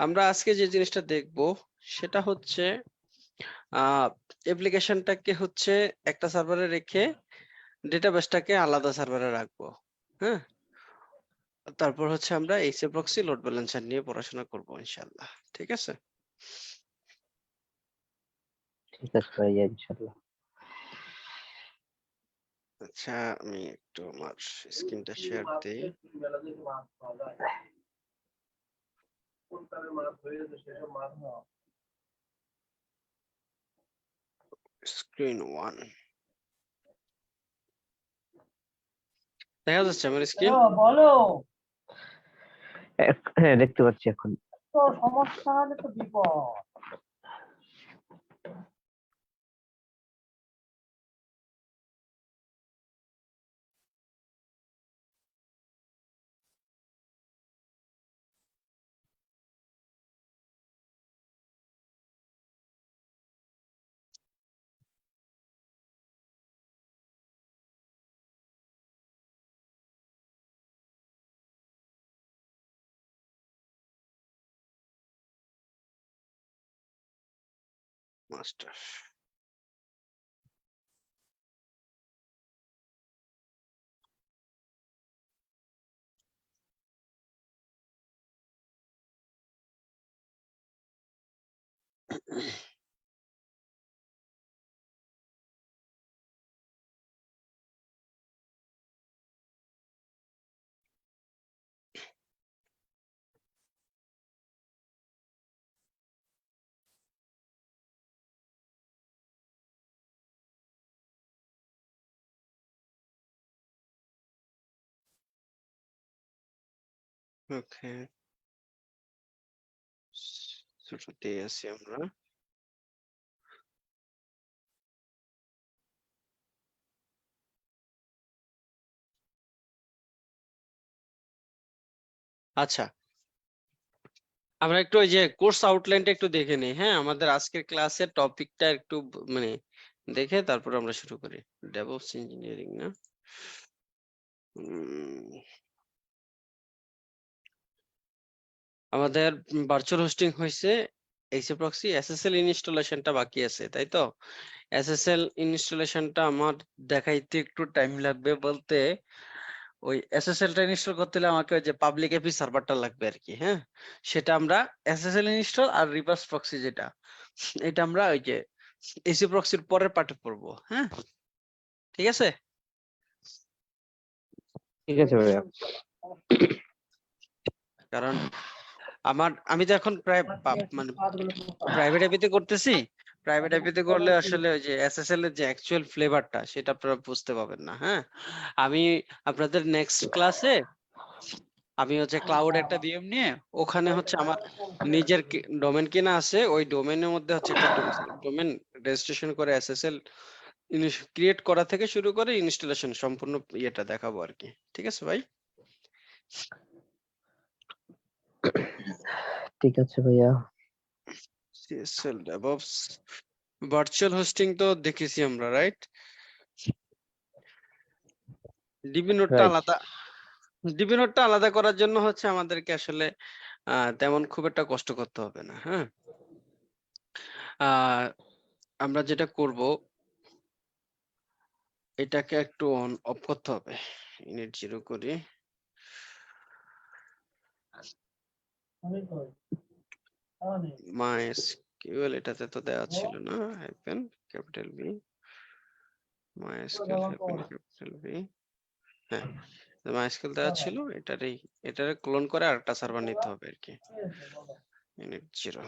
আমরা আজকে যে জিনিসটা দেখব সেটা হচ্ছে অ্যাপ্লিকেশনটাকে হচ্ছে একটা সার্ভারে রেখে ডেটাবেসটাকে আলাদা সার্ভারে রাখবো। হ্যাঁ? তারপর হচ্ছে আমরা এইচএ প্রক্সি লোড ব্যালেন্সার নিয়ে পড়াশোনা করব ইনশাআল্লাহ। ঠিক আছে? ঠিক আছে ভাইয়া ইনশাআল্লাহ। আচ্ছা, আমি একটু আমার স্ক্রিনটা শেয়ার দেই। স্ক্রিন 1 দেখা যাচ্ছে আমার স্ক্রিন? বলো হ্যাঁ দেখতে পাচ্ছি এখন। তো সমস্যা হলে তো বিপদ। মাস্টার। ওকে। শুরুতেই আছি আমরা। আচ্ছা, আমরা একটু ওই যে কোর্স আউটলাইনটা একটু দেখে নিই। হ্যাঁ? আমাদের আজকের ক্লাসের টপিকটা একটু মানে দেখে তারপর আমরা শুরু করি। ডেভঅপস ইঞ্জিনিয়ারিং না? আমাদের ভার্চুয়াল হোস্টিং হইছে এইচএ প্রক্সি এসএসএল ইনস্টলেশনটা বাকি আছে, তাই তো? এসএসএল ইনস্টলেশনটা আমার দেখাইতে একটু টাইম লাগবে বলতে ওই এসএসএলটা ইনস্টল করতে হলে আমাকে ওই যে পাবলিক এপি সার্ভারটা লাগবে আরকি, হ্যাঁ? সেটা আমরা এসএসএল ইনস্টল আর রিভার্স প্রক্সি যেটা, এটা আমরা ওই যে এসি প্রক্সির পরের পার্টে পড়বো, হ্যাঁ? ঠিক আছে? ঠিক আছে ভাইয়া। কারণ আমি তো এখন প্রায় মানে প্রাইভেট এপিতে করতেছি। প্রাইভেট এপিতে করলে আসলে ওই যে এসএসএল এর যে অ্যাকচুয়াল ফ্লেভারটা সেটা আপনারা বুঝতে পাবেন না, হ্যাঁ? আমি আপনাদের নেক্সট ক্লাসে আমি হচ্ছে ক্লাউড একটা ভিএম নিয়ে ওখানে হচ্ছে আমার নিজের ডোমেন কেনা আছে। ওই ডোমেনের মধ্যে হচ্ছে একটা ডোমেন রেজিস্ট্রেশন করে এসএসএল ক্রিয়েট করা থেকে শুরু করে ইনস্টলেশন সম্পূর্ণ ইয়েটা দেখাবো আরকি। ঠিক আছে ভাই? ঠিক আছে ভাইয়া। সিএসএল ডেভঅপস ভার্চুয়াল হোস্টিং তো দেখেছি আমরা, রাইট? ডিবি নোডটা রাইট। আলাদা ডিবি নোডটা আলাদা করার জন্য হচ্ছে আমাদেরকে আসলে তেমন খুব একটা কষ্ট করতে হবে না, হ্যাঁ? আহ আমরা যেটা করব এটাকে একটু অন অফ করতে হবে। ইনিট 0 করি। MySQL এটাতে তো দেওয়া ছিল না। Hyphen capital B MySQL hyphen capital B. হ্যাঁ, MySQL দেওয়া ছিল। এটারে ক্লোন করে আরেকটা সার্ভার নিতে হবে আরকি। ইনিট 0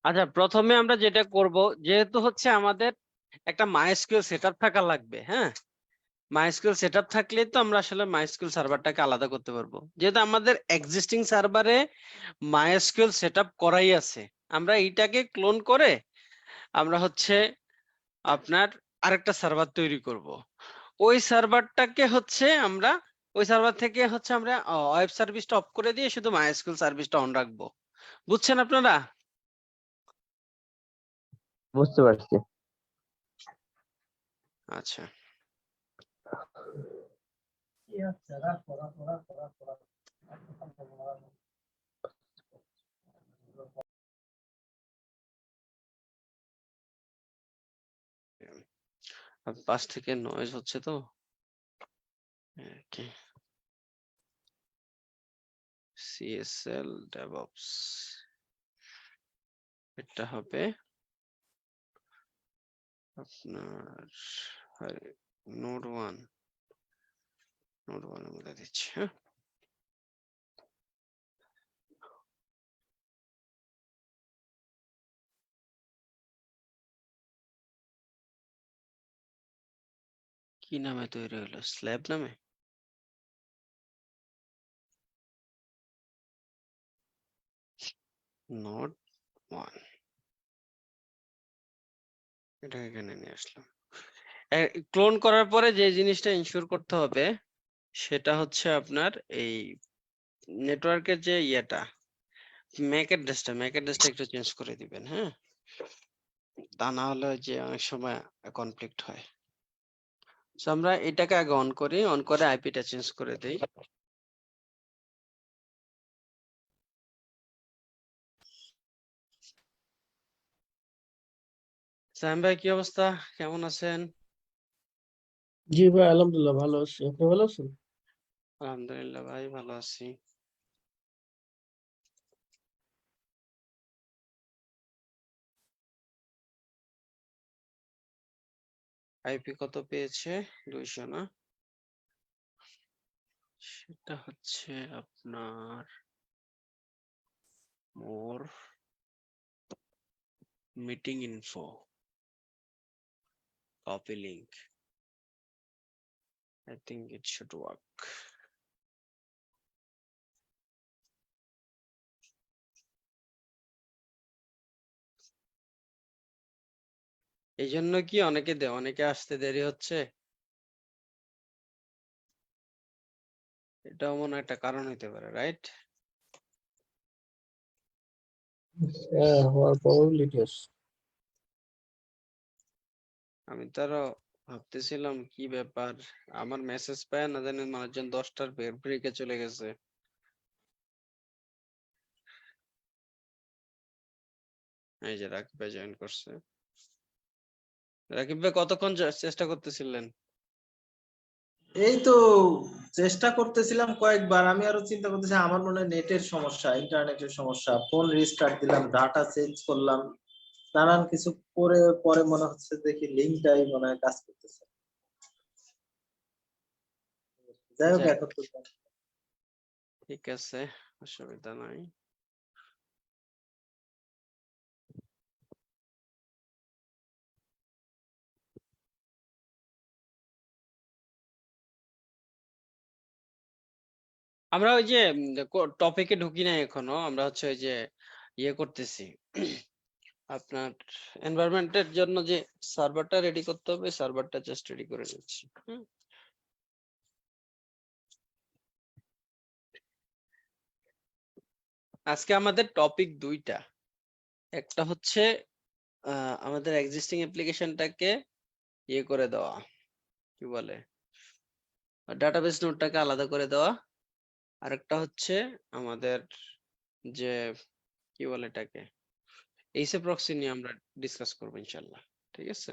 আচ্ছা, প্রথমে আমরা যেটা করব, যেহেতু হচ্ছে আমাদের একটা মাইস্কুয়েল সেটআপ থাকা লাগবে, হ্যাঁ? মাইস্কুয়েল সেটআপ থাকলেই তো আমরা আসলে মাইস্কুয়েল সার্ভারটাকে আলাদা করতে পারবো। যেহেতু আমাদের এক্সিস্টিং সার্ভারে মাইস্কুয়েল সেটআপ করাই আছে, আমরা এইটাকে ক্লোন করে আমরা হচ্ছে আপনার আরেকটা সার্ভার তৈরি করব। ওই সার্ভারটাকে হচ্ছে আমরা ওই সার্ভার থেকে হচ্ছে আমরা ওয়েব সার্ভিসটা অফ করে দিয়ে শুধু মাইস্কুয়েল সার্ভিসটা অন রাখবো। বুঝছেন আপনারা? বুঝতে পারছি। আচ্ছা, কি হচ্ছে রাখো রাখো রাখো রাখো রাখো। পাশ থেকে নয়েজ হচ্ছে তো। ওকে, সিএসএল ডেভঅপস এটা হবে আপনার নোড 1 এর মধ্যে দিচ্ছি। হ্যাঁ, কি নামে তৈরি হলো? স্ল্যাব নামে? নোড 1 এটা এখানে নিয়ে আসলাম। ক্লোন করার পরে যে জিনিসটা ইনশিওর করতে হবে সেটা হচ্ছে আপনার এই নেটওয়ার্কের যে ইয়েটা, ম্যাক অ্যাড্রেসটা একটু চেঞ্জ করে দিবেন, হ্যাঁ? তা না হলে ওই যে অনেক সময় কনফ্লিক্ট হয়। সো আমরা এটাকে আগে অন করি, অন করে আইপিটা চেঞ্জ করে দেই। সাইম ভাই, কি অবস্থা? কেমন আছেন? জি ভাই, আলহামদুলিল্লাহ ভালো আছি। আপনি ভালো আছেন? আলহামদুলিল্লাহ ভাই, ভালো আছি। আইপি কত পেয়েছে? 200 না? সেটা হচ্ছে আপনার more meeting info copy link. I think it should work. এই জন্য কি অনেকে আসতে দেরি হচ্ছে? এটাও মনে হয় একটা কারণ হইতে পারে, রাইট? হ্যাঁ, হওয়ার প্রবাবিলিটি আছে। আমি তো আরো ভাবতেছিলাম কি ব্যাপার, আমার মেসেজ পায় না জানি মানুষজন 10টার ব্রেকে চলে গেছে। এই যে রাকিব ভাই জয়েন করছে। রাকিব ভাই, কতক্ষণ চেষ্টা করতেছিলেন? এই তো চেষ্টা করতেছিলাম কয়েকবার। আমি আরো চিন্তা করতেছি আমার মনে হয় নেটের সমস্যা, ইন্টারনেটের সমস্যা। ফোন রিস্টার্ট দিলাম, ডাটা চেঞ্জ করলাম, নানান কিছু করে পরে মনে হচ্ছে দেখি লিঙ্কটাই মনে হয় কাজ করতেছে। যাই হোক, যাক, এখন তো ঠিক আছে, অসুবিধা নাই। আমরা ওই যে টপিকে ঢুকি নাই এখনো, আমরা হচ্ছে ওই যে ইয়ে করতেছি আপনার এনভায়রনমেন্টের জন্য যে সার্ভারটা রেডি করতে হবে, সার্ভারটা জাস্ট রেডি করে নিচ্ছি। আজকে আমাদের টপিক দুইটা। একটা হচ্ছে আমাদের এক্সিস্টিং অ্যাপ্লিকেশনটাকে ইয়ে করে দেওয়া, কি বলে, ডাটাবেস নোডটাকে আলাদা করে দেওয়া। আরেকটা হচ্ছে আমাদের যে কি বলে এটাকে, এইচএ প্রক্সি নিয়ে আমরা ডিসকাস করবো ইনশাল্লাহ। ঠিক আছে?